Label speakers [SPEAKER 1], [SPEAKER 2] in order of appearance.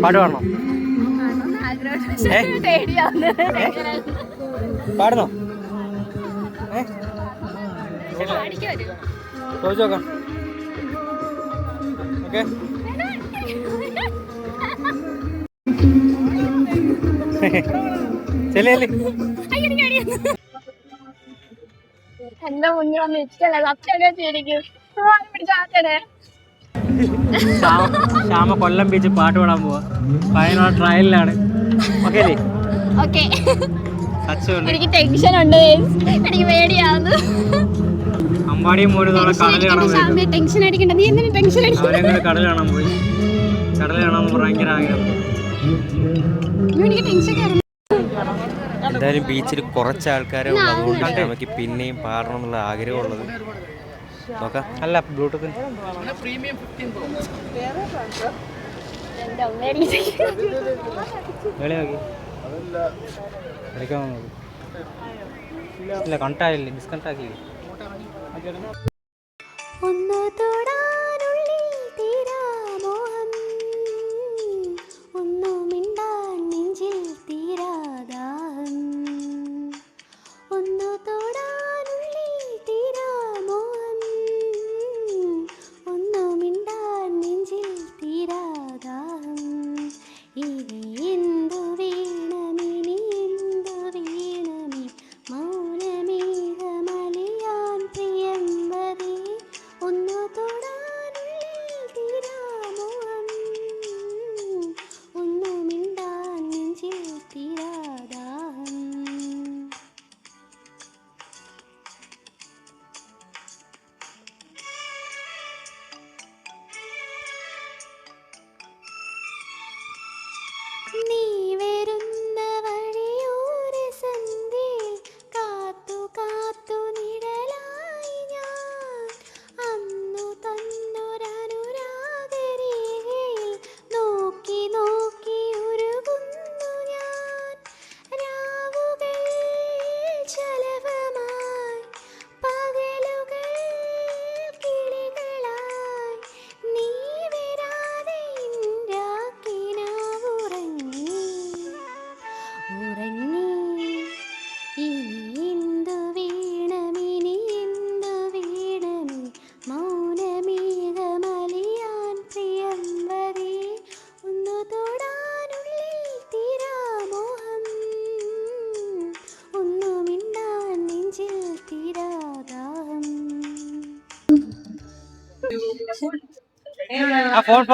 [SPEAKER 1] പാട്ട് പാടണോ? പാടണോ? ചോദിച്ചോക്കാം. ഓക്കെ, ചെല്ലേ
[SPEAKER 2] എന്റെ മുന്നിൽ വന്ന് ഇഷ്ടല്ല സത്യം ശരിക്കും പിടിച്ചാത്തേ.
[SPEAKER 1] ശ്യാമ കൊല്ലം ബീച്ച് പാട്ട് പാടാൻ പോവാ. വയനാട് ട്രയലിലാണ്. ഓക്കെ അല്ലേ?
[SPEAKER 2] ഓക്കെ. എനിക്ക് ടെൻഷൻ ഉണ്ട്, എനിക്ക് പേടിയാവുന്നു.
[SPEAKER 1] അമ്പാടിയും മോനും കടൽ കാണാൻ
[SPEAKER 2] ടെൻഷൻ അടിക്കണ്ട. നീ എന്തിനാ ടെൻഷൻ അടിക്കുന്നത്?
[SPEAKER 1] കടൽ കാണാൻ പോയി. കടൽ കാണാൻ ഭയങ്കര ആഗ്രഹം.
[SPEAKER 2] എനിക്ക് ടെൻഷൻ.
[SPEAKER 3] എന്തായാലും ബീച്ചിൽ കുറച്ച് ആൾക്കാരെ ഉള്ളതുകൊണ്ട് നമുക്ക് പിന്നെയും പാടണം എന്നുള്ള ആഗ്രഹമുള്ളത്. നോക്കാം.
[SPEAKER 1] അല്ല ബ്ലൂടൂത്ത് ഇല്ല, കണ്ടായില്ലേ? ഡിസ്കണക്ട് ആക്കിയില്ലേ?
[SPEAKER 2] ഒന്ന് തൊടാനുള്ളിൽ തീരാമോഹം, ഒന്നു മിണ്ടാൻ നെഞ്ചിൽ തീരാദാഹം. ഒന്ന് തൊടാനുള്ളിൽ തീരാമോഹം, ഒന്നു മിണ്ടാൻ നെഞ്ചിൽ തീരാദാഹം. ഇനി എന്തു വീണമിനി എന്തു വീണമി മൗനമേഘമലിയാൻ പ്രിയംവദേ. ഒന്നു തൊടാനുള്ളിൽ തീരാമോഹം, ഒന്നു മിണ്ടാൻ നെഞ്ചിൽ തീരാദാഹം. നീ വരുന്ന വഴിയോര സന്ധ്യയിൽ കാത്തു കാത്തു നിഴലായി ഞാൻ. അന്നു തന്നൊരനുരാഗരേഖയിൽ നോക്കി നോക്കി ഉരുകുന്നു ഞാൻ. രാവുകൾ ശലഭമായി, പകലുകൾ കിളികളായി, നീ വരാതെ ഇൻരാക്കിനാവുറങ്ങി ഉറങ്ങി. ഇനി എന്തു വീണമിനി എന്തു വീണമി മൗനമേഘമലിയാൻ പ്രിയംവദേ. ഒന്നു തൊടാനുള്ളിൽ തീരാമോഹം, ഒന്നു മിണ്ടാൻ നെഞ്ചിൽ തീരാദാഹം.
[SPEAKER 1] ഫോൺ